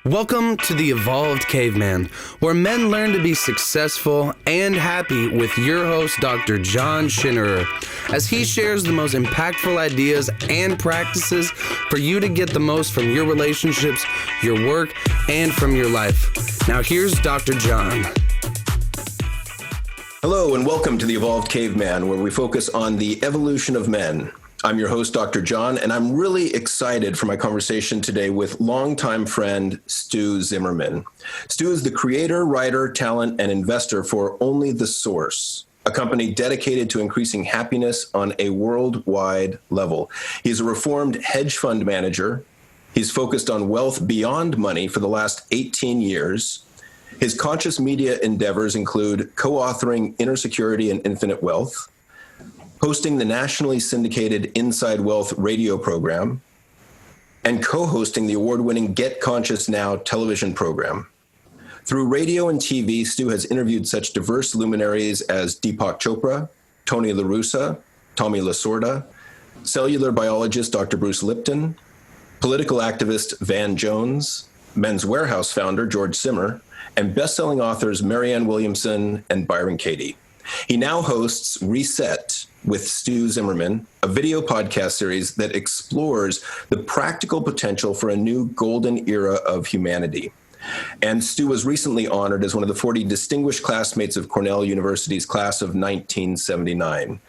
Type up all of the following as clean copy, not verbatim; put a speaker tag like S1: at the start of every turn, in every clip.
S1: Welcome to the Evolved Caveman, where men learn to be successful and happy with your host, Dr. John Schinnerer, as he shares the most impactful ideas and practices for you to get the most from your relationships, your work, and from your life. Now here's Dr. John.
S2: Hello and welcome to the Evolved Caveman, where we focus on the evolution of men. I'm your host, Dr. John, and I'm really excited for my conversation today with longtime friend Stu Zimmerman. Stu is the creator, writer, talent, and investor for Only the Source, a company dedicated to increasing happiness on a worldwide level. He's a reformed hedge fund manager. He's focused on wealth beyond money for the last 18 years. His conscious media endeavors include co-authoring Inner Security and Infinite Wealth, hosting the nationally syndicated Inside Wealth radio program, and co-hosting the award-winning Get Conscious Now television program. Through radio and TV, Stu has interviewed such diverse luminaries as Deepak Chopra, Tony Lasorda, Tommy Lasorda, cellular biologist Dr. Bruce Lipton, political activist Van Jones, Men's Warehouse founder George Zimmer, and best-selling authors Marianne Williamson and Byron Katie. He now hosts Reset with Stu Zimmerman, a video podcast series that explores the practical potential for a new golden era of humanity. And Stu was recently honored as one of the 40 distinguished classmates of Cornell University's class of 1979.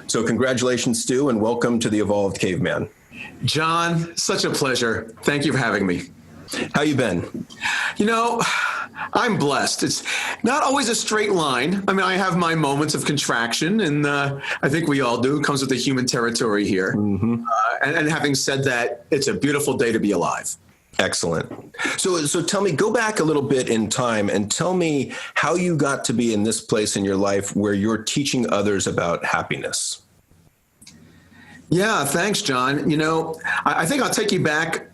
S2: So congratulations, Stu, and welcome to the Evolved Caveman.
S3: John, such a pleasure. Thank you for having me.
S2: How you been?
S3: You know, I'm blessed. It's not always a straight line. I mean, I have my moments of contraction, and I think we all do. It comes with the human territory here. Mm-hmm. And having said that, it's a beautiful day to be alive.
S2: Excellent. So tell me, go back a little bit in time and tell me how you got to be in this place in your life where you're teaching others about happiness.
S3: Yeah, thanks, John. You know, I think I'll take you back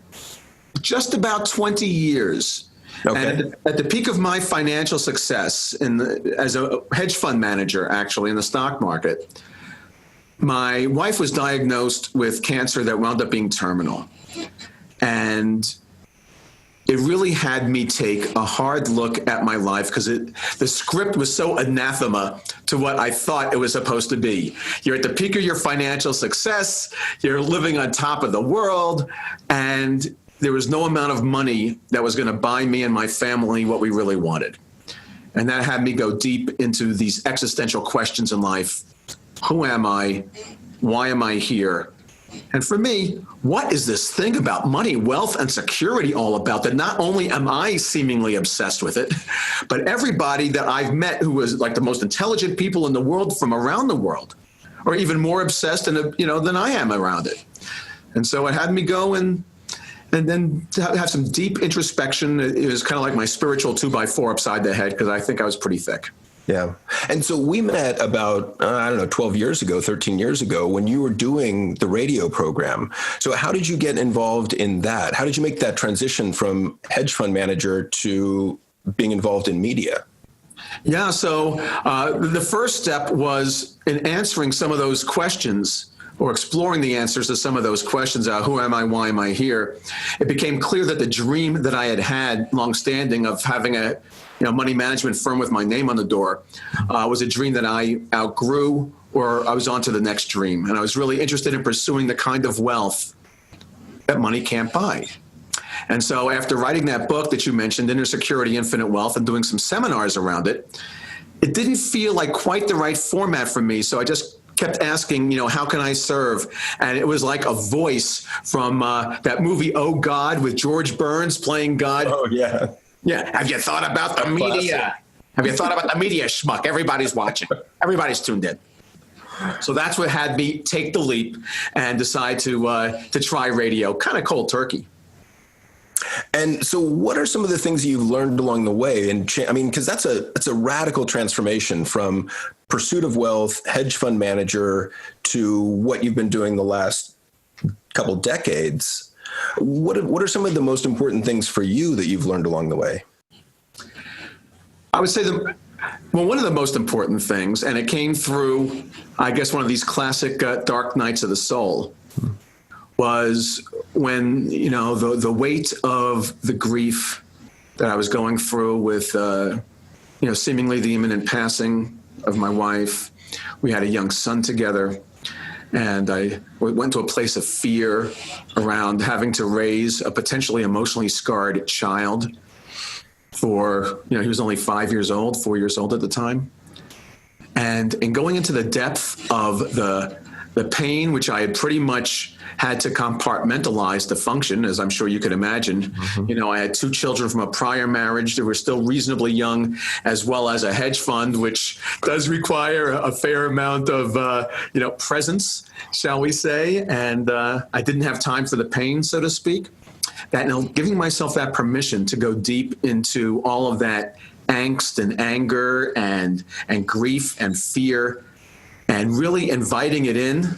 S3: just about 20 years. Okay. And at the peak of my financial success as a hedge fund manager, actually, in the stock market, my wife was diagnosed with cancer that wound up being terminal. And it really had me take a hard look at my life because the script was so anathema to what I thought it was supposed to be. You're at the peak of your financial success, you're living on top of the world, and there was no amount of money that was going to buy me and my family what we really wanted. And that had me go deep into these existential questions in life. Who am I? Why am I here? And for me, what is this thing about money, wealth, and security all about that not only am I seemingly obsessed with it, but everybody that I've met who was like the most intelligent people in the world from around the world are even more obsessed than I am around it. And so it had me go and then to have some deep introspection. It was kind of like my spiritual 2x4 upside the head because I think I was pretty thick.
S2: Yeah. And so we met about, 12 years ago, 13 years ago, when you were doing the radio program. So how did you get involved in that? How did you make that transition from hedge fund manager to being involved in media?
S3: Yeah. So the first step was in answering some of those questions or exploring the answers to some of those questions. Who am I? Why am I here? It became clear that the dream that I had longstanding of having a money management firm with my name on the door was a dream that I outgrew, or I was on to the next dream. And I was really interested in pursuing the kind of wealth that money can't buy. And so after writing that book that you mentioned, Inner Security, Infinite Wealth, and doing some seminars around it, it didn't feel like quite the right format for me. So I just kept asking, how can I serve? And it was like a voice from that movie, Oh God, with George Burns playing God.
S2: Oh, yeah.
S3: Yeah. Have you thought about the media? Have you thought about the media, schmuck? Everybody's watching. Everybody's tuned in. So that's what had me take the leap and decide to try radio, kind of cold turkey.
S2: And so what are some of the things you've learned along the way? And because that's a radical transformation from pursuit of wealth, hedge fund manager, to what you've been doing the last couple decades. What are some of the most important things for you that you've learned along the way?
S3: I would say one of the most important things, and it came through, I guess, one of these classic dark nights of the soul, was when, the weight of the grief that I was going through with, seemingly the imminent passing of my wife. We had a young son together, and I went to a place of fear around having to raise a potentially emotionally scarred child for, he was only 4 years old at the time. And in going into the depth of the pain, which I had pretty much had to compartmentalize to function, as I'm sure you could imagine. Mm-hmm. I had 2 children from a prior marriage that were still reasonably young, as well as a hedge fund, which does require a fair amount of, presence, shall we say. And I didn't have time for the pain, so to speak. Giving myself that permission to go deep into all of that angst and anger and grief and fear, and really inviting it in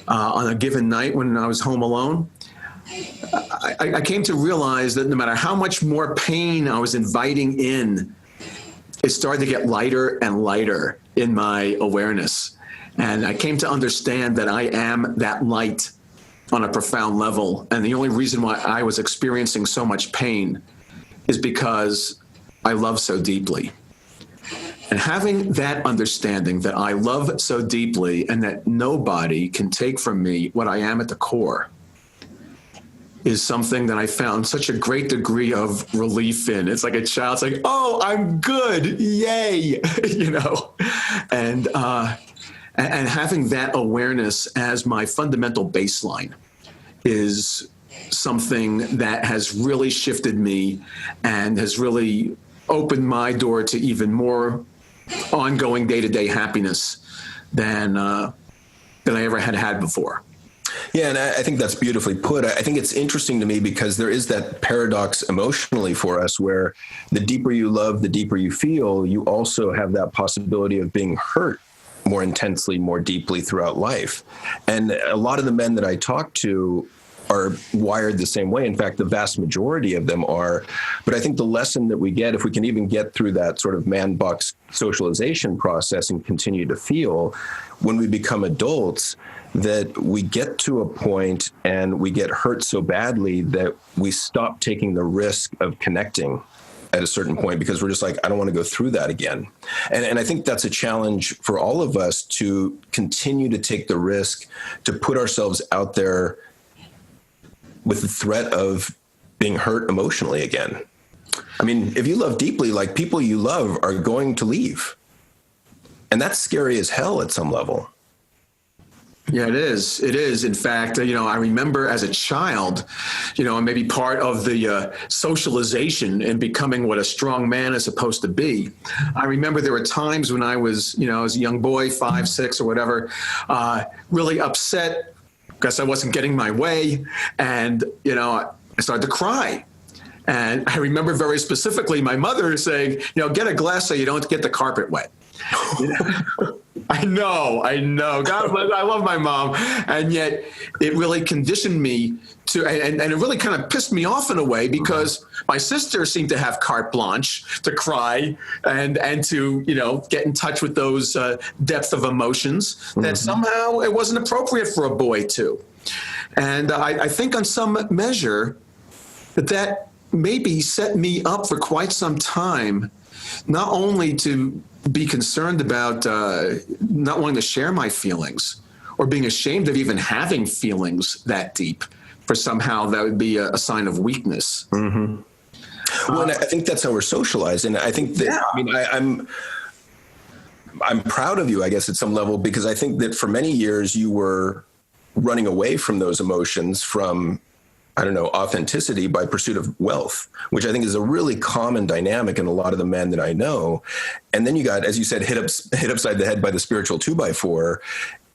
S3: on a given night when I was home alone, I came to realize that no matter how much more pain I was inviting in, it started to get lighter and lighter in my awareness. And I came to understand that I am that light on a profound level. And the only reason why I was experiencing so much pain is because I love so deeply. And having that understanding that I love so deeply and that nobody can take from me what I am at the core is something that I found such a great degree of relief in. It's like a child. It's like, oh, I'm good. Yay. And having that awareness as my fundamental baseline is something that has really shifted me and has really opened my door to even more ongoing day-to-day happiness than I ever had before.
S2: Yeah, and I think that's beautifully put. I think it's interesting to me because there is that paradox emotionally for us where the deeper you love, the deeper you feel, you also have that possibility of being hurt more intensely, more deeply throughout life. And a lot of the men that I talk to are wired the same way. In fact, the vast majority of them are. But I think the lesson that we get, if we can even get through that sort of man-box socialization process and continue to feel, when we become adults, that we get to a point and we get hurt so badly that we stop taking the risk of connecting at a certain point because we're just like, I don't want to go through that again. And I think that's a challenge for all of us to continue to take the risk to put ourselves out there with the threat of being hurt emotionally again. I mean, if you love deeply, like people you love are going to leave. And that's scary as hell at some level.
S3: Yeah, it is. It is. In fact, I remember as a child, and maybe part of the socialization and becoming what a strong man is supposed to be. I remember there were times when I was, as a young boy, 5, 6 or whatever, really upset because I wasn't getting my way. And, I started to cry. And I remember very specifically my mother saying, get a glass so you don't get the carpet wet. I know. God bless, I love my mom. And yet it really conditioned me to, and it really kind of pissed me off in a way because my sister seemed to have carte blanche to cry and to, get in touch with those depth of emotions that somehow it wasn't appropriate for a boy to. And I think on some measure that maybe set me up for quite some time, not only to be concerned about not wanting to share my feelings or being ashamed of even having feelings that deep, for somehow that would be a sign of weakness. Mm-hmm.
S2: Well, and I think that's how we're socialized. And I think that, I'm proud of you, I guess, at some level, because I think that for many years you were running away from those emotions from, authenticity by pursuit of wealth, which I think is a really common dynamic in a lot of the men that I know. And then you got, as you said, hit upside the head by the spiritual 2x4,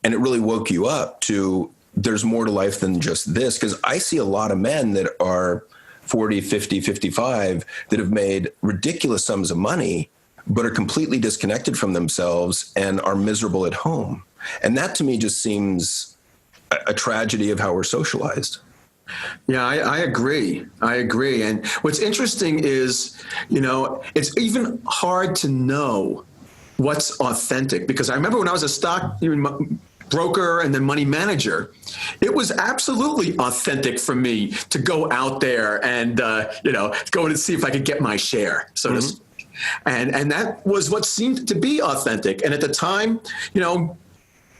S2: and it really woke you up to there's more to life than just this. Because I see a lot of men that are 40, 50, 55 that have made ridiculous sums of money, but are completely disconnected from themselves and are miserable at home. And that to me just seems a tragedy of how we're socialized.
S3: Yeah, I agree. And what's interesting is, it's even hard to know what's authentic, because I remember when I was a stock broker and then money manager, it was absolutely authentic for me to go out there and, go and see if I could get my share, so to speak. And that was what seemed to be authentic. And at the time,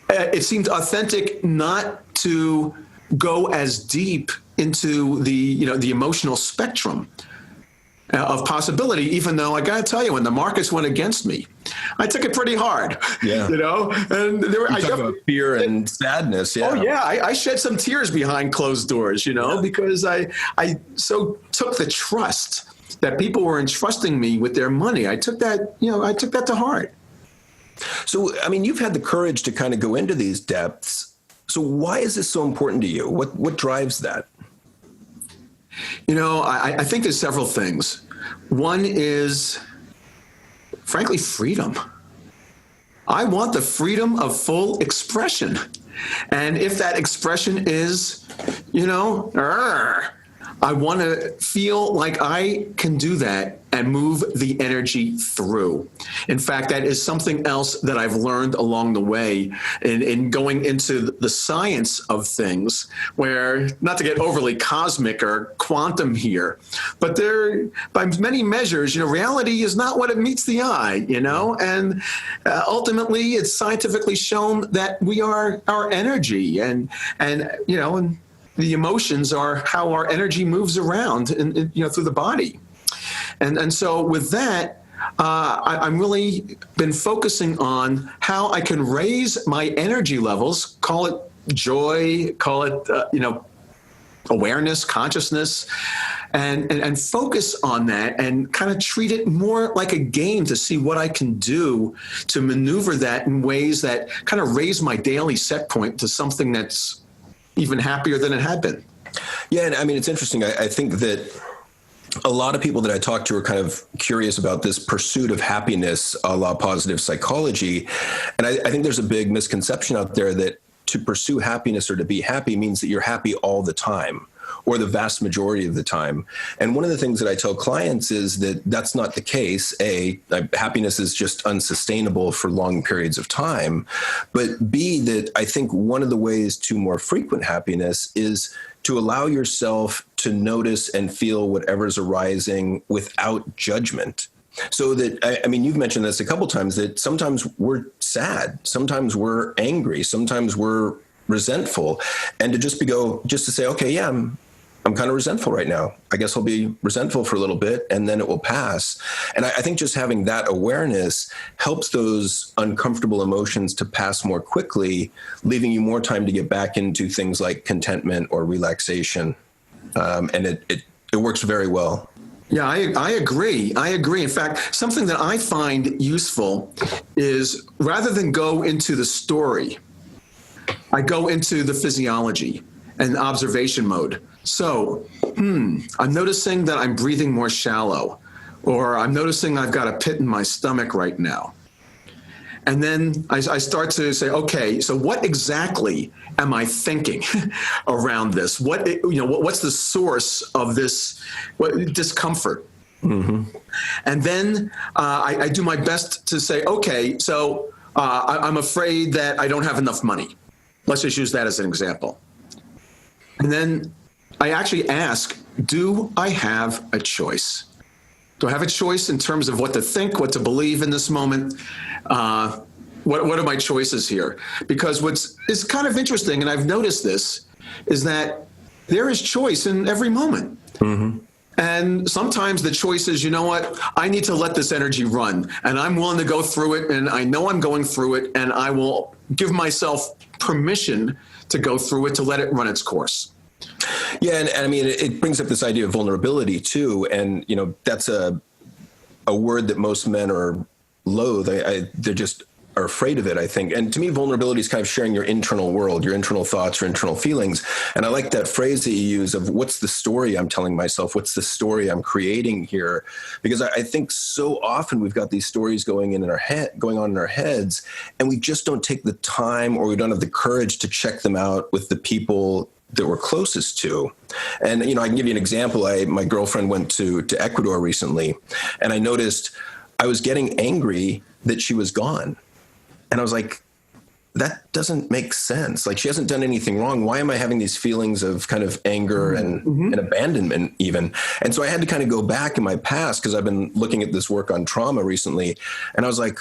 S3: it seemed authentic not to go as deep into the emotional spectrum of possibility, even though I got to tell you, when the markets went against me, I took it pretty hard.
S2: Yeah.
S3: And there were,
S2: you talk about fear and sadness. Yeah.
S3: Oh yeah. I shed some tears behind closed doors, because I so took the trust that people were entrusting me with their money. I took that to heart.
S2: So, you've had the courage to kind of go into these depths. So why is this so important to you? What drives that?
S3: I think there's several things. One is, frankly, freedom. I want the freedom of full expression. And if that expression is, I want to feel like I can do that and move the energy through. In fact, that is something else that I've learned along the way in going into the science of things, where, not to get overly cosmic or quantum here, but by many measures, reality is not what it meets the eye, and ultimately it's scientifically shown that we are our energy, and the emotions are how our energy moves around through the body. And so with that, I'm really been focusing on how I can raise my energy levels, call it joy, call it, awareness, consciousness, and focus on that and kind of treat it more like a game to see what I can do to maneuver that in ways that kind of raise my daily set point to something that's even happier than it had been.
S2: Yeah, and it's interesting. I think that a lot of people that I talk to are kind of curious about this pursuit of happiness, a la positive psychology. And I think there's a big misconception out there that to pursue happiness or to be happy means that you're happy all the time, or the vast majority of the time. And one of the things that I tell clients is that that's not the case. Happiness is just unsustainable for long periods of time. But B, that I think one of the ways to more frequent happiness is to allow yourself to notice and feel whatever's arising without judgment. So that, you've mentioned this a couple times, that sometimes we're sad, sometimes we're angry, sometimes we're resentful, and to just to say, okay, yeah, I'm kind of resentful right now. I guess I'll be resentful for a little bit and then it will pass. And I think just having that awareness helps those uncomfortable emotions to pass more quickly, leaving you more time to get back into things like contentment or relaxation. And it works very well.
S3: Yeah, I agree. In fact, something that I find useful is, rather than go into the story, I go into the physiology and observation mode. So, I'm noticing that I'm breathing more shallow, or I'm noticing I've got a pit in my stomach right now. And then I start to say, okay, so what exactly am I thinking around this? What's the source of this discomfort? Mm-hmm. And then I do my best to say, okay, so I'm afraid that I don't have enough money. Let's just use that as an example. And then I actually ask, do I have a choice? Do I have a choice in terms of what to think, what to believe in this moment? What are my choices here? Because is kind of interesting, and I've noticed this, is that there is choice in every moment. Mm-hmm. And sometimes the choice is, I need to let this energy run, and I'm willing to go through it, and I know I'm going through it, and I will give myself permission to go through it, to let it run its course.
S2: Yeah, and it brings up this idea of vulnerability too, and that's a word that most men are loathe. They just are afraid of it, I think. And to me, vulnerability is kind of sharing your internal world, your internal thoughts, your internal feelings. And I like that phrase that you use of, what's the story I'm telling myself? What's the story I'm creating here? Because I think so often we've got these stories going on in our heads, and we just don't take the time, or we don't have the courage to check them out with the people that we're closest to. And, I can give you an example. My girlfriend went to Ecuador recently, and I noticed I was getting angry that she was gone. And I was like, that doesn't make sense. Like, she hasn't done anything wrong. Why am I having these feelings of kind of anger and abandonment even? And so I had to kind of go back in my past, because I've been looking at this work on trauma recently. And I was like,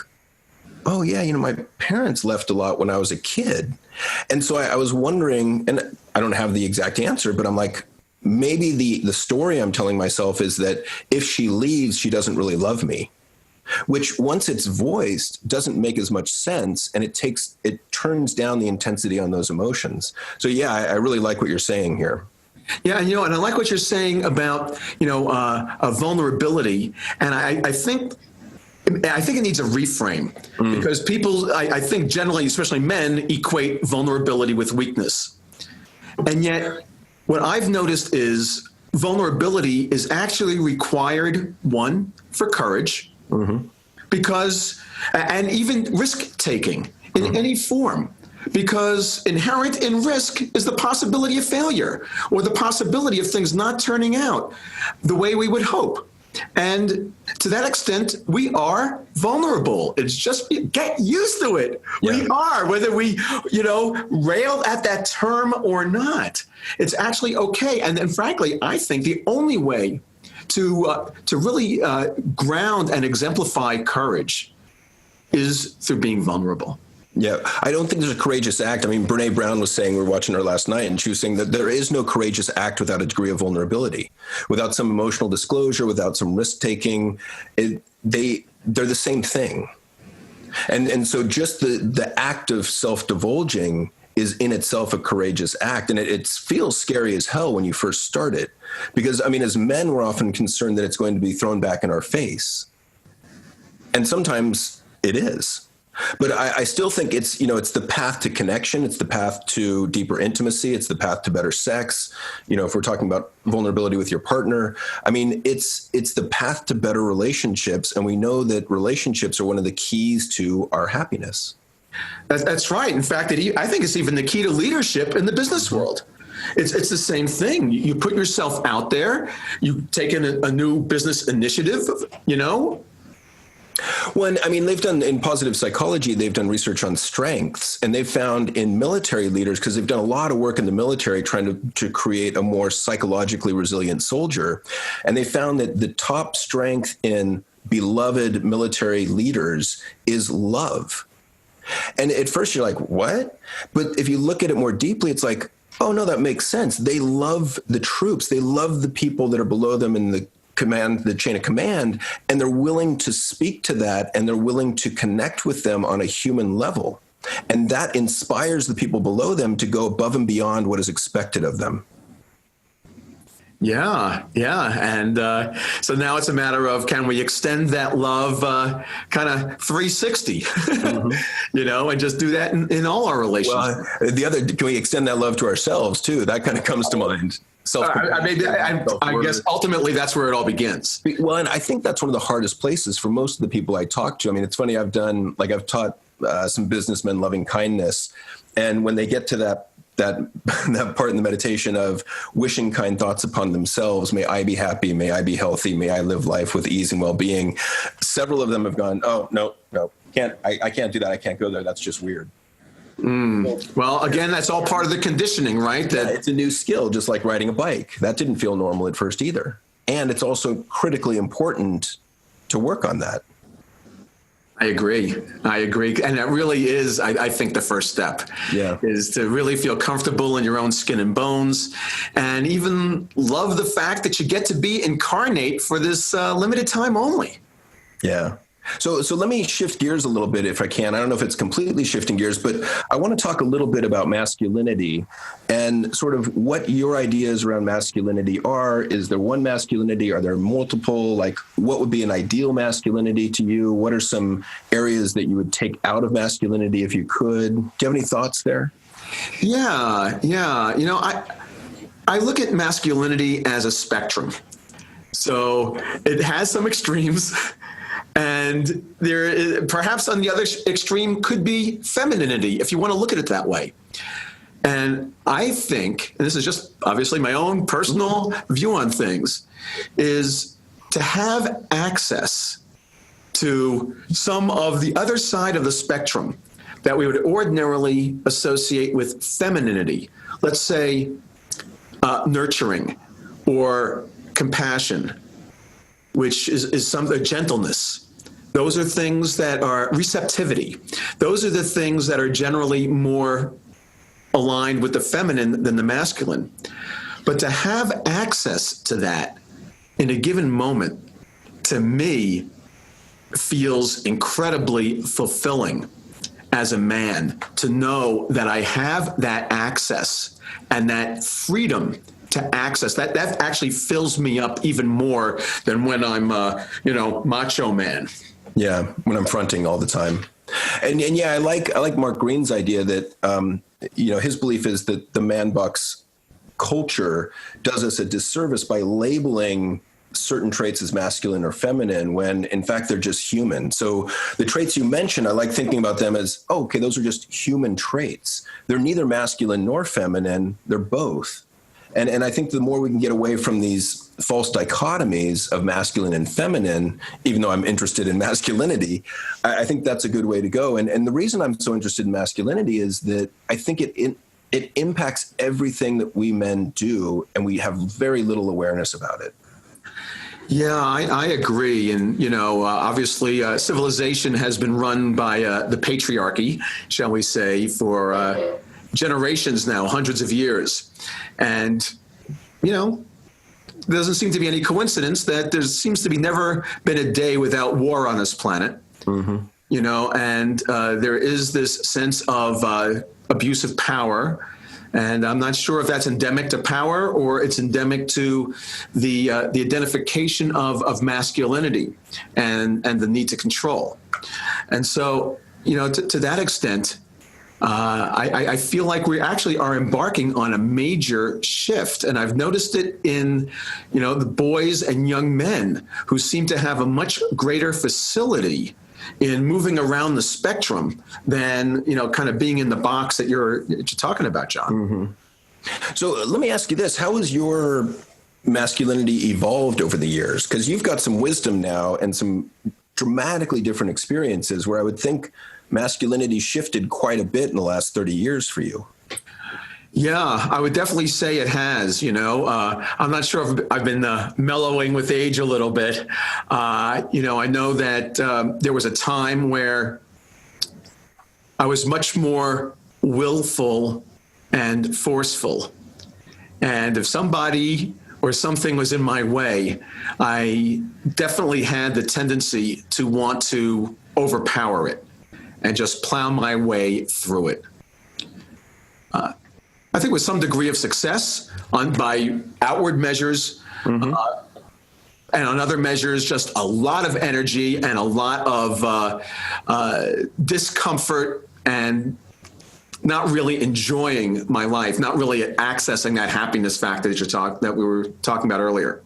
S2: oh yeah, my parents left a lot when I was a kid. And so I was wondering, and I don't have the exact answer, but I'm like, maybe the story I'm telling myself is that if she leaves, she doesn't really love me, which once it's voiced doesn't make as much sense. And it turns down the intensity on those emotions. So yeah, I really like what you're saying here.
S3: Yeah, and I like what you're saying about, a vulnerability. And I think it needs a reframe, because people, I think generally, especially men, equate vulnerability with weakness. And yet what I've noticed is vulnerability is actually required, one, for courage, because, and even risk taking in any form. Because inherent in risk is the possibility of failure, or the possibility of things not turning out the way we would hope. And to that extent, we are vulnerable. It's just, get used to it. Yeah. We are, whether we, rail at that term or not. It's actually okay. And frankly, I think the only way to really ground and exemplify courage is through being vulnerable.
S2: Yeah, I don't think there's a courageous act. I mean, Brene Brown was saying, we were watching her last night, and she was saying that there is no courageous act without a degree of vulnerability, without some emotional disclosure, without some risk taking. They're the same thing. And so just the act of self-divulging is in itself a courageous act. And it feels scary as hell when you first start it. Because, I mean, as men, we're often concerned that it's going to be thrown back in our face. And sometimes it is. But I still think it's the path to connection. It's the path to deeper intimacy. It's the path to better sex. If we're talking about vulnerability with your partner, I mean, it's the path to better relationships. And we know that relationships are one of the keys to our happiness.
S3: That's right. In fact, I think it's even the key to leadership in the business world. It's the same thing. You put yourself out there. You take in a new business initiative,
S2: Well, I mean, in positive psychology, they've done research on strengths, and they've found in military leaders, because they've done a lot of work in the military trying to create a more psychologically resilient soldier. And they found that the top strength in beloved military leaders is love. And at first you're like, what? But if you look at it more deeply, it's like, oh no, that makes sense. They love the troops. They love the people that are below them in the chain of command, and they're willing to speak to that, and they're willing to connect with them on a human level. And that inspires the people below them to go above and beyond what is expected of them.
S3: Yeah. And so now it's a matter of, can we extend that love kind of 360, and just do that in all our relationships?
S2: Well, can we extend that love to ourselves too? That kind of comes to mind.
S3: I guess ultimately that's where it all begins.
S2: Well, and I think that's one of the hardest places for most of the people I talk to. I mean, it's funny, I've taught some businessmen loving kindness. And when they get to that part in the meditation of wishing kind thoughts upon themselves, may I be happy, may I be healthy, may I live life with ease and well-being, several of them have gone, oh, no, I can't do that. I can't go there. That's just weird.
S3: Well, again, that's all part of the conditioning, right?
S2: It's a new skill, just like riding a bike. That didn't feel normal at first either. And it's also critically important to work on that.
S3: I agree. And that really is, I think, the first step.
S2: Yeah.
S3: Is to really feel comfortable in your own skin and bones, and even love the fact that you get to be incarnate for this limited time only.
S2: Yeah. So let me shift gears a little bit if I can. I don't know if it's completely shifting gears, but I want to talk a little bit about masculinity and sort of what your ideas around masculinity are. Is there one masculinity? Are there multiple? Like, what would be an ideal masculinity to you? What are some areas that you would take out of masculinity if you could? Do you have any thoughts there?
S3: Yeah. I look at masculinity as a spectrum. So it has some extremes. And there is, perhaps on the other extreme could be femininity, if you want to look at it that way. And I think, and this is just obviously my own personal view on things, is to have access to some of the other side of the spectrum, that we would ordinarily associate with femininity. Let's say nurturing or compassion, which is some gentleness. Those are things that are receptivity. Those are the things that are generally more aligned with the feminine than the masculine. But to have access to that in a given moment, to me, feels incredibly fulfilling as a man, to know that I have that access and that freedom to access that. That actually fills me up even more than when I'm macho man.
S2: Yeah, when I'm fronting all the time. And yeah, I like Mark Green's idea that his belief is that the man bucks culture does us a disservice by labeling certain traits as masculine or feminine when in fact they're just human. So the traits you mentioned, I like thinking about them as, okay, those are just human traits. They're neither masculine nor feminine, they're both. And I think the more we can get away from these false dichotomies of masculine and feminine, even though I'm interested in masculinity, I think that's a good way to go. And the reason I'm so interested in masculinity is that I think it impacts everything that we men do, and we have very little awareness about it.
S3: Yeah, I agree. And, obviously civilization has been run by the patriarchy, shall we say, for generations now, hundreds of years. And, there doesn't seem to be any coincidence that there seems to be never been a day without war on this planet. Mm-hmm. And there is this sense of abuse of power. And I'm not sure if that's endemic to power or it's endemic to the identification of masculinity and the need to control. And so, to that extent, I feel like we actually are embarking on a major shift. And I've noticed it in, the boys and young men who seem to have a much greater facility in moving around the spectrum than, kind of being in the box that you're talking about, John.
S2: Mm-hmm. So let me ask you this. How has your masculinity evolved over the years? Because you've got some wisdom now and some dramatically different experiences where I would think masculinity shifted quite a bit in the last 30 years for you.
S3: Yeah, I would definitely say it has. I'm not sure if I've been mellowing with age a little bit. I know that there was a time where I was much more willful and forceful. And if somebody or something was in my way, I definitely had the tendency to want to overpower it and just plow my way through it. I think with some degree of success by outward measures, mm-hmm. And on other measures, just a lot of energy and a lot of discomfort and not really enjoying my life, not really accessing that happiness factor that we were talking about earlier.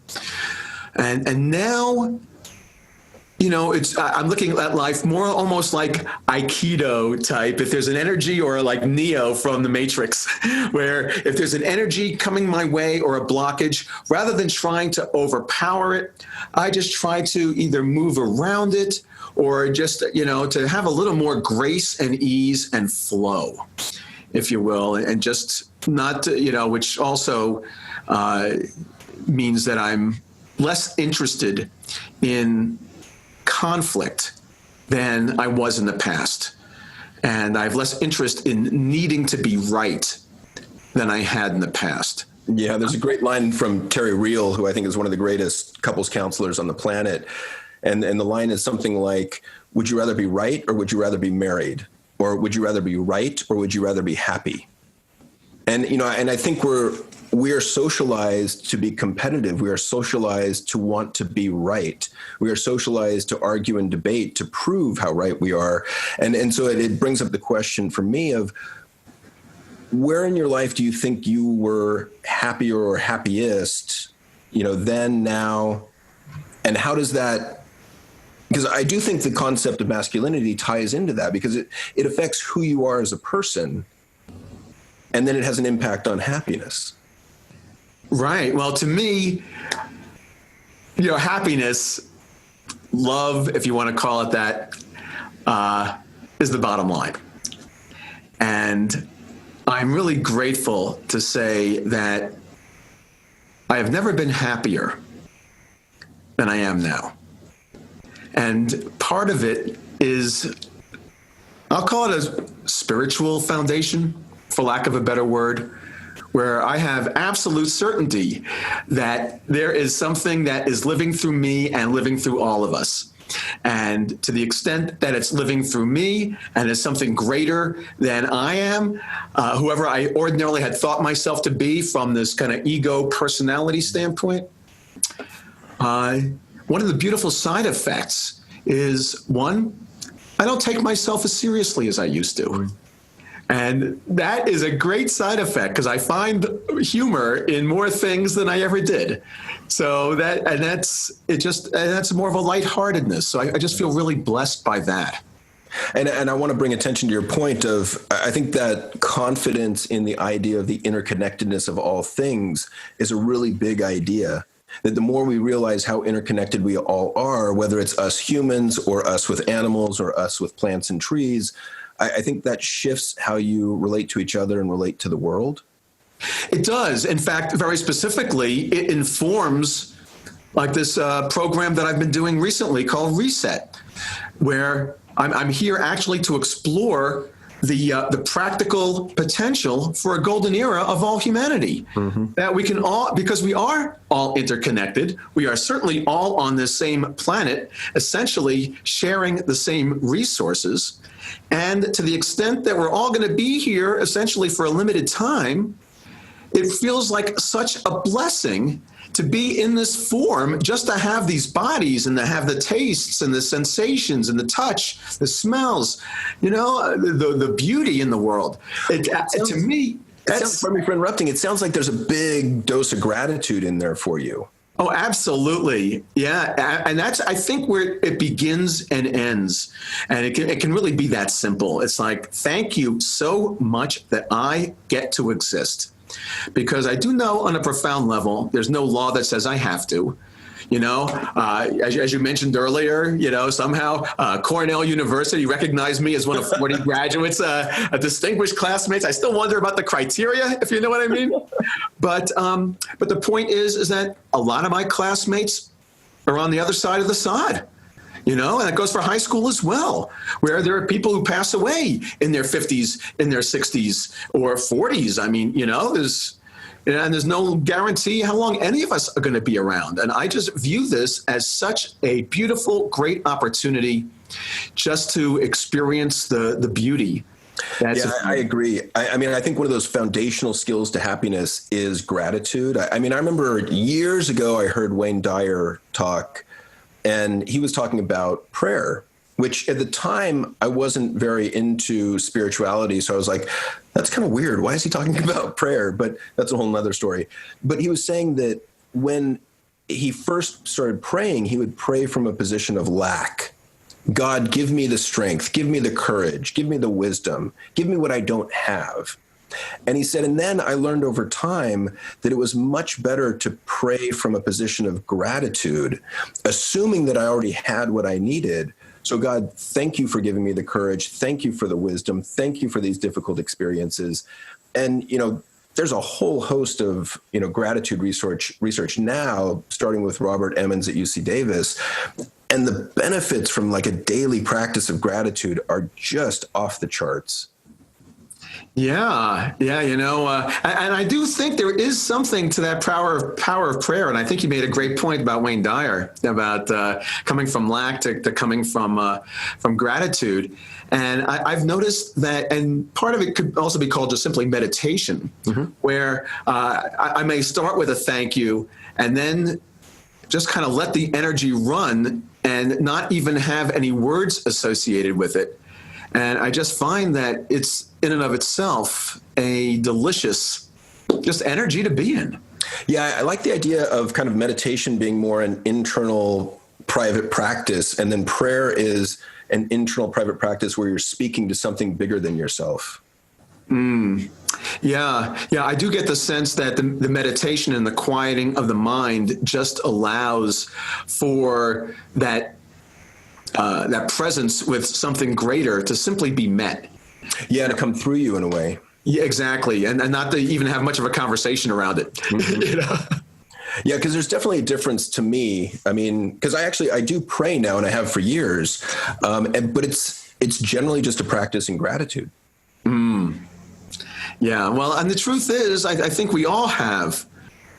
S3: And now, I'm looking at life more almost like Aikido type. If there's an energy, or like Neo from the Matrix, where if there's an energy coming my way or a blockage, rather than trying to overpower it, I just try to either move around it or just, to have a little more grace and ease and flow, if you will, and just not, which also means that I'm less interested in conflict than I was in the past. And I have less interest in needing to be right than I had in the past.
S2: Yeah, there's a great line from Terry Real, who I think is one of the greatest couples counselors on the planet. And the line is something like, would you rather be right or would you rather be married? Or would you rather be right or would you rather be happy? And, and I think we are socialized to be competitive. We are socialized to want to be right. We are socialized to argue and debate to prove how right we are. And so it brings up the question for me of, where in your life do you think you were happier or happiest, then, now, and how does that, because I do think the concept of masculinity ties into that, because it affects who you are as a person, and then it has an impact on happiness.
S3: Right. Well, to me, happiness, love, if you want to call it that, is the bottom line. And I'm really grateful to say that I have never been happier than I am now. And part of it is, I'll call it a spiritual foundation, for lack of a better word, where I have absolute certainty that there is something that is living through me and living through all of us. And to the extent that it's living through me and is something greater than I am, whoever I ordinarily had thought myself to be from this kind of ego personality standpoint, one of the beautiful side effects is, one, I don't take myself as seriously as I used to. And that is a great side effect because I find humor in more things than I ever did. So that's more of a lightheartedness. So I just feel really blessed by that.
S2: And I want to bring attention to your point of, I think that confidence in the idea of the interconnectedness of all things is a really big idea. That the more we realize how interconnected we all are, whether it's us humans or us with animals or us with plants and trees, I think that shifts how you relate to each other and relate to the world.
S3: It does. In fact, very specifically, it informs like this program that I've been doing recently called Reset, where I'm here actually to explore the practical potential for a golden era of all humanity. Mm-hmm. That we can all, because we are all interconnected, we are certainly all on this same planet, essentially sharing the same resources. And to the extent that we're all going to be here essentially for a limited time, it feels like such a blessing to be in this form, just to have these bodies and to have the tastes and the sensations and the touch, the smells, the beauty in the world. To me,
S2: pardon me for interrupting. It sounds like there's a big dose of gratitude in there for you.
S3: Oh, absolutely. Yeah. And that's, I think, where it begins and ends. And it can really be that simple. It's like, thank you so much that I get to exist. Because I do know on a profound level, there's no law that says I have to. As you mentioned earlier, somehow Cornell University recognized me as one of 40 graduates, a distinguished classmates. I still wonder about the criteria, if you know what I mean. But the point is that a lot of my classmates are on the other side of the sod. And it goes for high school as well, where there are people who pass away in their 50s, in their 60s, or 40s. I mean, there's no guarantee how long any of us are going to be around. And I just view this as such a beautiful, great opportunity just to experience the beauty.
S2: I agree. I think one of those foundational skills to happiness is gratitude. I remember years ago, I heard Wayne Dyer talk, and he was talking about prayer, which at the time I wasn't very into spirituality. So I was like, that's kind of weird. Why is he talking about prayer? But that's a whole nother story. But he was saying that when he first started praying, he would pray from a position of lack. God, give me the strength, give me the courage, give me the wisdom, give me what I don't have. And he said, and then I learned over time that it was much better to pray from a position of gratitude, assuming that I already had what I needed. So God, thank you for giving me the courage. Thank you for the wisdom. Thank you for these difficult experiences. And, there's a whole host of, gratitude research now, starting with Robert Emmons at UC Davis. And the benefits from like a daily practice of gratitude are just off the charts.
S3: Yeah. And I do think there is something to that power of prayer. And I think you made a great point about Wayne Dyer, about coming from lack to coming from gratitude. And I've noticed that, and part of it could also be called just simply meditation, mm-hmm. where I may start with a thank you and then just kind of let the energy run and not even have any words associated with it. And I just find that it's in and of itself a delicious just energy to be in.
S2: Yeah, I like the idea of kind of meditation being more an internal private practice, and then prayer is an internal private practice where you're speaking to something bigger than yourself.
S3: Yeah, I do get the sense that the meditation and the quieting of the mind just allows for that presence with something greater to simply be met.
S2: Yeah, to come through you in a way.
S3: Yeah, exactly. And not to even have much of a conversation around it.
S2: Mm-hmm. You know? Yeah, because there's definitely a difference to me. I mean, because I do pray now, and I have for years, but it's generally just a practice in gratitude.
S3: Yeah, well, and the truth is, I think we all have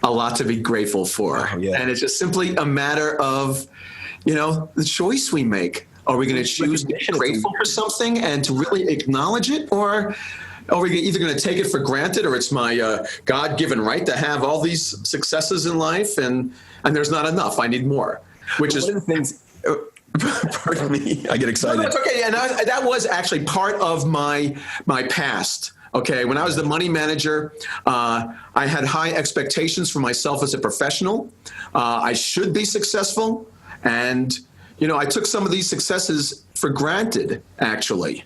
S3: a lot to be grateful for.
S2: Oh, yeah.
S3: And it's just simply a matter of, the choice we make. Are we going to choose to be grateful for something and to really acknowledge it? Or are we either going to take it for granted, or it's my God-given right to have all these successes in life, and there's not enough. I need more, which is
S2: one of the things. Pardon me, I get excited.
S3: No, it's okay. And that was actually part of my past. Okay, when I was the money manager, I had high expectations for myself as a professional. I should be successful, and I took some of these successes for granted, actually.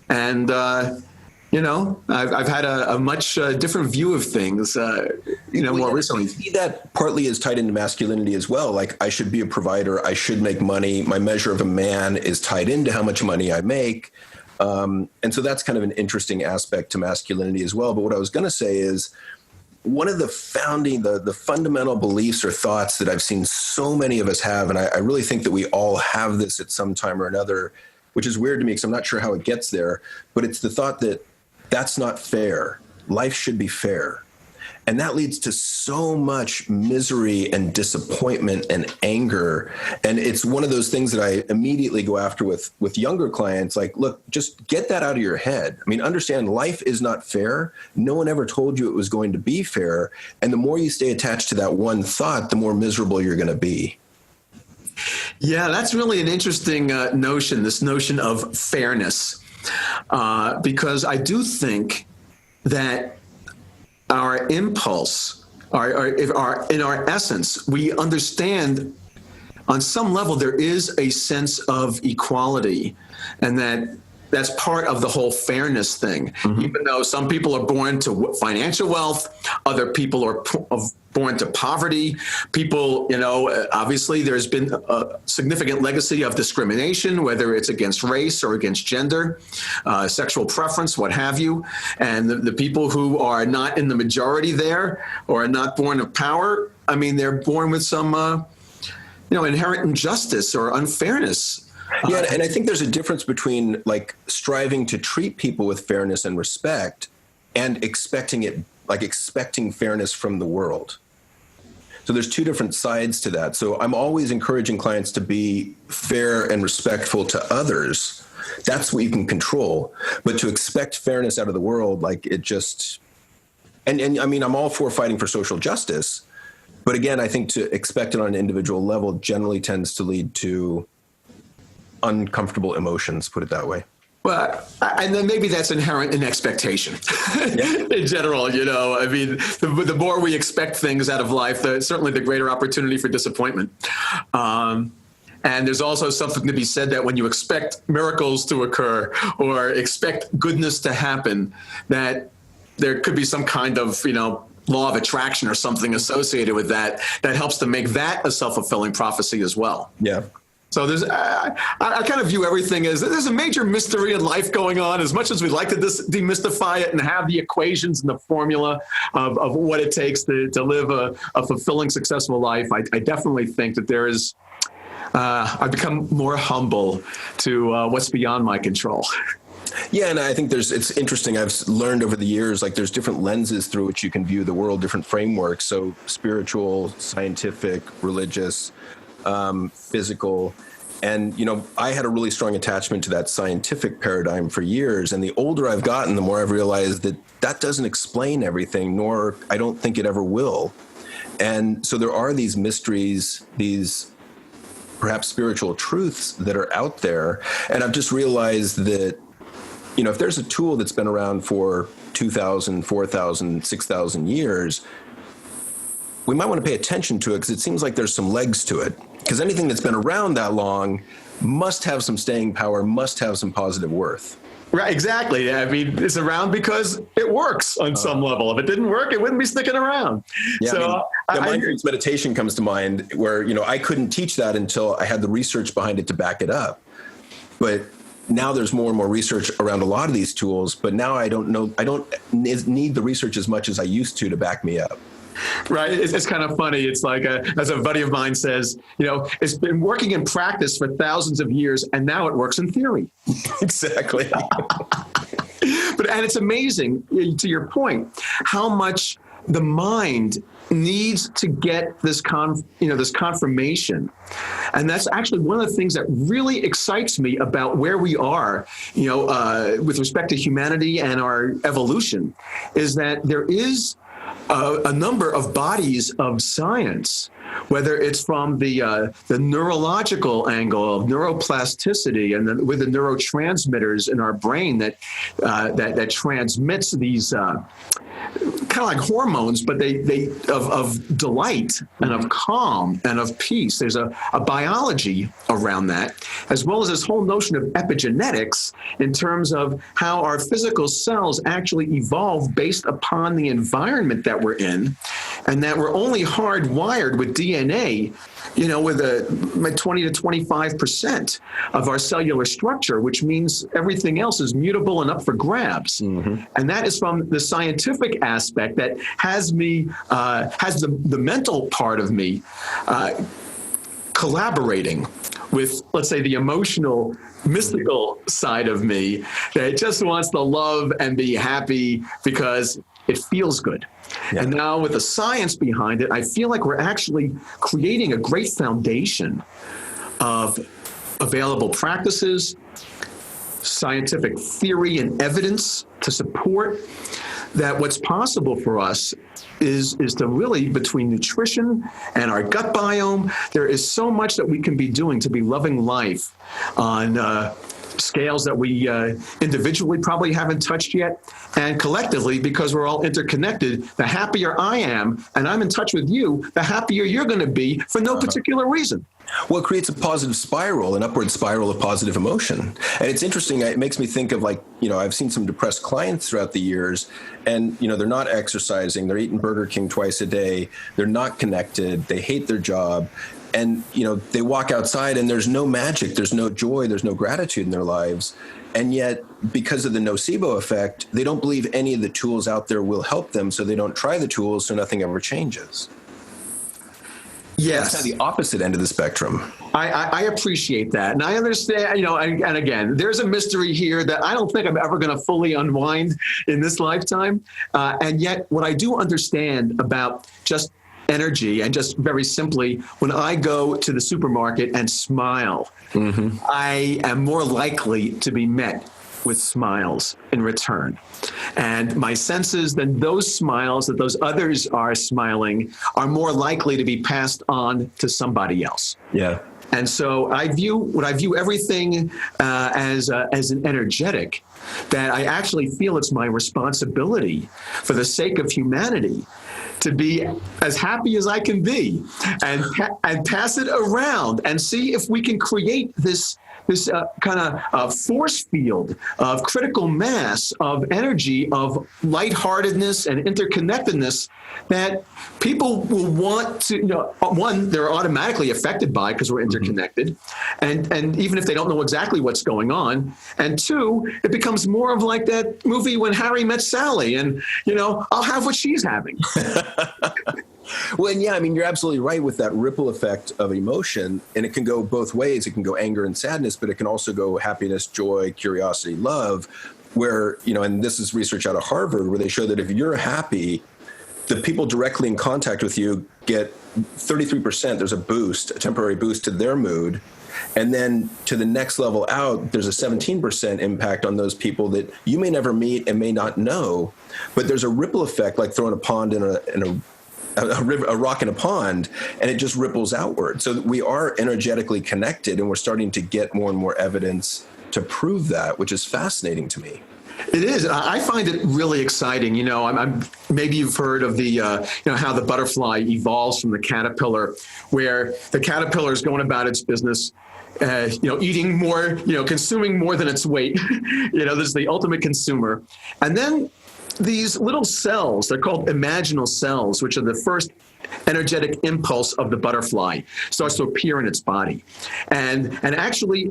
S3: And I've had a much different view of things, more recently.
S2: I see that partly is tied into masculinity as well. Like, I should be a provider. I should make money. My measure of a man is tied into how much money I make. And so that's kind of an interesting aspect to masculinity as well. But what I was going to say is, one of the fundamental beliefs or thoughts that I've seen so many of us have, and I really think that we all have this at some time or another, which is weird to me because I'm not sure how it gets there, but it's the thought that that's not fair. Life should be fair. And that leads to so much misery and disappointment and anger. And it's one of those things that I immediately go after with younger clients. Like, look, just get that out of your head. I mean, understand life is not fair. No one ever told you it was going to be fair. And the more you stay attached to that one thought, the more miserable you're going to be.
S3: Yeah, that's really an interesting notion, this notion of fairness. Because I do think that our impulse, in our essence, we understand on some level there is a sense of equality, and that's part of the whole fairness thing. Mm-hmm. Even though some people are born to financial wealth, other people are born to poverty. People, obviously there's been a significant legacy of discrimination, whether it's against race or against gender, sexual preference, what have you. And the people who are not in the majority there or are not born of power, I mean, they're born with some, inherent injustice or unfairness.
S2: Yeah, and I think there's a difference between like striving to treat people with fairness and respect and expecting fairness from the world. So there's two different sides to that. So I'm always encouraging clients to be fair and respectful to others. That's what you can control. But to expect fairness out of the world, like it just, and I mean, I'm all for fighting for social justice. But again, I think to expect it on an individual level generally tends to lead to uncomfortable emotions, put it that way.
S3: Well, and then maybe that's inherent in expectation. Yeah. In general, I mean, the more we expect things out of life, certainly the greater opportunity for disappointment. And there's also something to be said that when you expect miracles to occur or expect goodness to happen, that there could be some kind of, law of attraction or something associated with that helps to make that a self-fulfilling prophecy as well.
S2: Yeah.
S3: So I kind of view everything as there's a major mystery in life going on. As much as we'd like to demystify it and have the equations and the formula of what it takes to live a fulfilling, successful life, I definitely think that there is, I've become more humble to what's beyond my control.
S2: Yeah, and I think it's interesting. I've learned over the years, like there's different lenses through which you can view the world, different frameworks. So spiritual, scientific, religious, physical. And, I had a really strong attachment to that scientific paradigm for years. And the older I've gotten, the more I've realized that doesn't explain everything, nor I don't think it ever will. And so there are these mysteries, these perhaps spiritual truths that are out there. And I've just realized that, if there's a tool that's been around for 2,000, 4,000, 6,000 years, we might want to pay attention to it because it seems like there's some legs to it. Because anything that's been around that long must have some staying power, must have some positive worth.
S3: Right, exactly. I mean, it's around because it works on some level. If it didn't work, it wouldn't be sticking around.
S2: Yeah, so mindfulness meditation comes to mind where, I couldn't teach that until I had the research behind it to back it up. But now there's more and more research around a lot of these tools, but now I don't need the research as much as I used to back me up.
S3: Right. It's kind of funny. It's like, as a buddy of mine says, it's been working in practice for thousands of years, and now it works in theory.
S2: Exactly.
S3: And it's amazing, to your point, how much the mind needs to get this confirmation. And that's actually one of the things that really excites me about where we are, with respect to humanity and our evolution, is that there is a number of bodies of science, whether it's from the neurological angle of neuroplasticity and with the neurotransmitters in our brain that transmits these kind of like hormones, but they of delight and of calm and of peace. There's a biology around that, as well as this whole notion of epigenetics in terms of how our physical cells actually evolve based upon the environment that we're in, and that we're only hardwired with DNA, with 20 to 25% of our cellular structure, which means everything else is mutable and up for grabs. Mm-hmm. And that is from the scientific aspect that has the mental part of me collaborating with, let's say, the emotional, mystical side of me that just wants to love and be happy because it feels good. Yeah. And now with the science behind it, I feel like we're actually creating a great foundation of available practices, scientific theory and evidence to support that what's possible for us is to really, between nutrition and our gut biome, there is so much that we can be doing to be loving life on scales that we individually probably haven't touched yet, and collectively, because we're all interconnected, the happier I am, and I'm in touch with you, the happier you're going to be for no particular reason.
S2: Well, it creates a positive spiral, an upward spiral of positive emotion. And it's interesting. It makes me think of I've seen some depressed clients throughout the years, and, they're not exercising. They're eating Burger King twice a day. They're not connected. They hate their job. And, they walk outside and there's no magic, there's no joy, there's no gratitude in their lives. And yet, because of the nocebo effect, they don't believe any of the tools out there will help them. So they don't try the tools, so nothing ever changes.
S3: Yes.
S2: That's kind of the opposite end of the spectrum.
S3: I appreciate that. And I understand, and again, there's a mystery here that I don't think I'm ever going to fully unwind in this lifetime. And yet what I do understand about just energy, and just very simply, when I go to the supermarket and smile, mm-hmm. I am more likely to be met with smiles in return. And my sense is that those smiles that those others are smiling are more likely to be passed on to somebody else.
S2: Yeah.
S3: And so I view everything as an energetic, that I actually feel it's my responsibility for the sake of humanity to be as happy as I can be, and pass it around and see if we can create this kind of force field of critical mass, of energy, of lightheartedness and interconnectedness that people will want to, one, they're automatically affected by because we're interconnected. And even if they don't know exactly what's going on. And two, it becomes more of like that movie When Harry Met Sally, and, I'll have what she's having.
S2: Well, and yeah, you're absolutely right with that ripple effect of emotion, and it can go both ways. It can go anger and sadness, but it can also go happiness, joy, curiosity, love, where, and this is research out of Harvard, where they show that if you're happy, the people directly in contact with you get 33%, there's a temporary boost to their mood. And then to the next level out, there's a 17% impact on those people that you may never meet and may not know, but there's a ripple effect, like throwing a pond in a rock in a pond, and it just ripples outward. So we are energetically connected, and we're starting to get more and more evidence to prove that, which is fascinating to me.
S3: It is. I find it really exciting. Maybe you've heard of the, how the butterfly evolves from the caterpillar, where the caterpillar is going about its business, eating more, consuming more than its weight. This is the ultimate consumer. And then these little cells, they're called imaginal cells, which are the first energetic impulse of the butterfly, starts to appear in its body. And actually,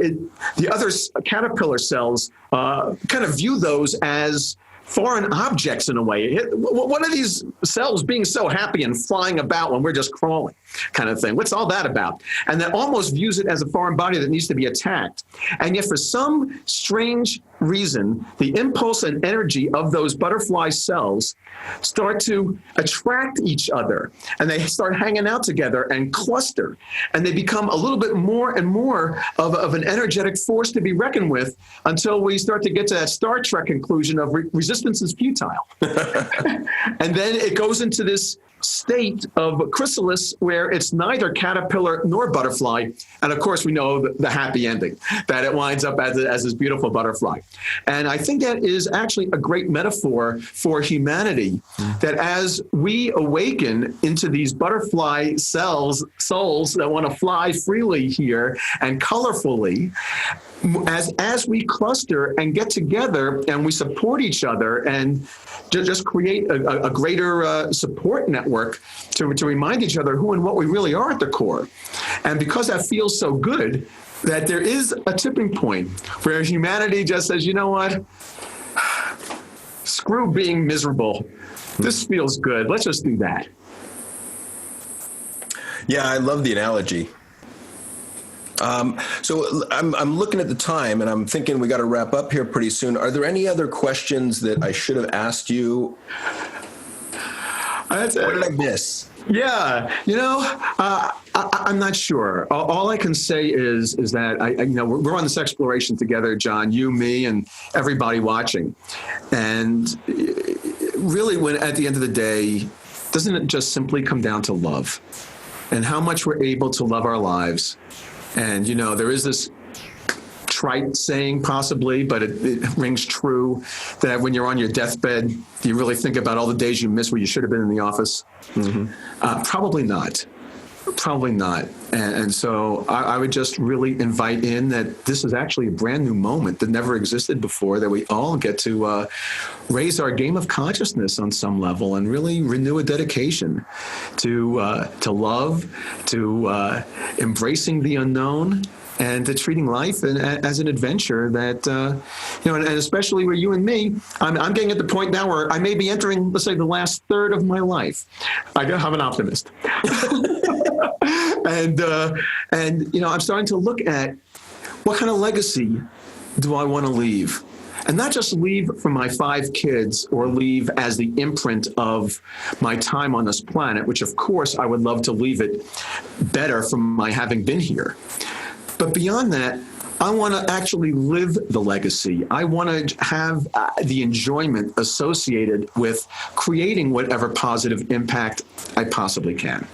S3: the other caterpillar cells kind of view those as foreign objects in a way. What are these cells being so happy and flying about when we're just crawling, kind of thing? What's all that about? And that almost views it as a foreign body that needs to be attacked. And yet for some strange reason, the impulse and energy of those butterfly cells start to attract each other, and they start hanging out together and cluster, and they become a little bit more and more of an energetic force to be reckoned with, until we start to get to that Star Trek conclusion of resistance is futile. And then it goes into this state of chrysalis where it's neither caterpillar nor butterfly. And of course, we know the happy ending, that it winds up as this beautiful butterfly. And I think that is actually a great metaphor for humanity, that as we awaken into these butterfly souls that want to fly freely here and colorfully, as we cluster and get together and we support each other and just create a greater support network to remind each other who and what we really are at the core. And because that feels so good, that there is a tipping point where humanity just says, you know what? Screw being miserable. This feels good. Let's just do that.
S2: Yeah, I love the analogy. So I'm looking at the time, and I'm thinking we got to wrap up here pretty soon. Are there any other questions that I should have asked you? What did I miss?
S3: Yeah, I'm not sure. All I can say is that we're on this exploration together, John. You, me, and everybody watching. And really, when at the end of the day, doesn't it just simply come down to love, and how much we're able to love our lives? And, there is this trite saying possibly, but it rings true, that when you're on your deathbed, you really think about all the days you missed where you should have been in the office. Mm-hmm. Probably not. And so I would just really invite in that this is actually a brand new moment that never existed before, that we all get to raise our game of consciousness on some level and really renew a dedication to love, to embracing the unknown, and to treating life as an adventure that, and especially where you and me, I'm getting at the point now where I may be entering, let's say, the last third of my life. I'm an optimist. And I'm starting to look at what kind of legacy do I want to leave? And not just leave for my 5 kids or leave as the imprint of my time on this planet, which of course I would love to leave it better from my having been here. But beyond that, I want to actually live the legacy. I want to have the enjoyment associated with creating whatever positive impact I possibly can.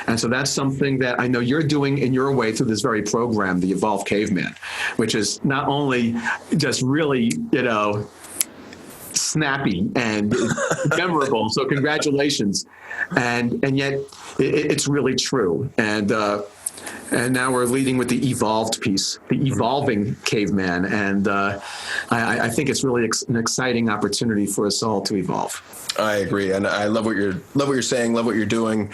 S3: And so that's something that I know you're doing in your way through this very program, the Evolved Caveman, which is not only just really, snappy and memorable. So congratulations. And yet it's really true. And now we're leading with the evolved piece, the evolving caveman. And I think it's really an exciting opportunity for us all to evolve.
S2: I agree. And I love what you're saying, love what you're doing.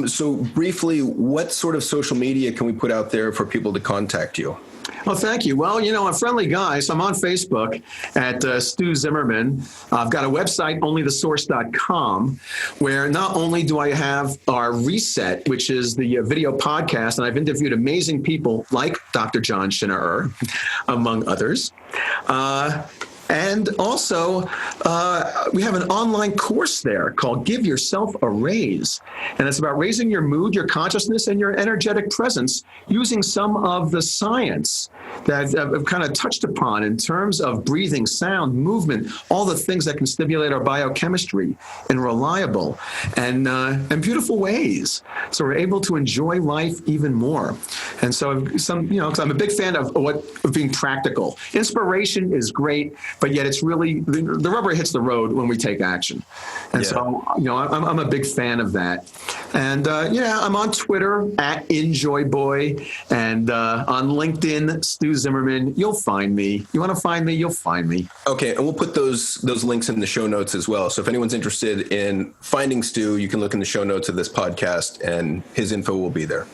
S2: So briefly, what sort of social media can we put out there for people to contact you?
S3: Well, thank you. Well, I'm a friendly guy, so I'm on Facebook at Stu Zimmerman. I've got a website, onlythesource.com, where not only do I have our Reset, which is the video podcast, and I've interviewed amazing people like Dr. John Schinnerer, among others. And also, we have an online course there called Give Yourself a Raise. And it's about raising your mood, your consciousness, and your energetic presence using some of the science that I've kind of touched upon in terms of breathing, sound, movement, all the things that can stimulate our biochemistry in reliable and beautiful ways. So we're able to enjoy life even more. And so because I'm a big fan of being practical. Inspiration is great, but yet it's really, the rubber hits the road when we take action. And so, I'm a big fan of that. And I'm on Twitter at EnjoyBoy, and on LinkedIn, Stu Zimmerman. You'll find me. You want to find me, you'll find me.
S2: Okay, and we'll put those links in the show notes as well. So if anyone's interested in finding Stu, you can look in the show notes of this podcast, and his info will be there.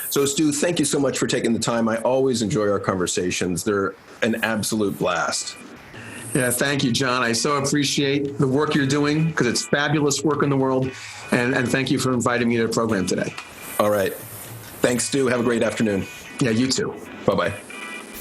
S2: So Stu, thank you so much for taking the time. I always enjoy our conversations. They're an absolute blast.
S3: Yeah, thank you, John. I so appreciate the work you're doing, because it's fabulous work in the world. And thank you for inviting me to the program today.
S2: All right. Thanks, Stu. Have a great afternoon.
S3: Yeah, you too.
S2: Bye-bye.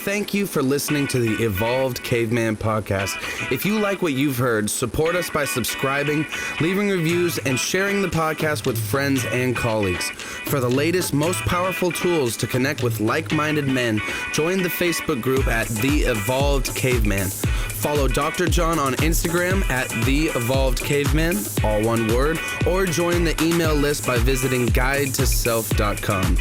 S1: Thank you for listening to the Evolved Caveman podcast. If you like what you've heard, support us by subscribing, leaving reviews, and sharing the podcast with friends and colleagues. For the latest, most powerful tools to connect with like-minded men, join the Facebook group at The Evolved Caveman. Follow Dr. John on Instagram at The Evolved Caveman, all one word, or join the email list by visiting guidetoself.com.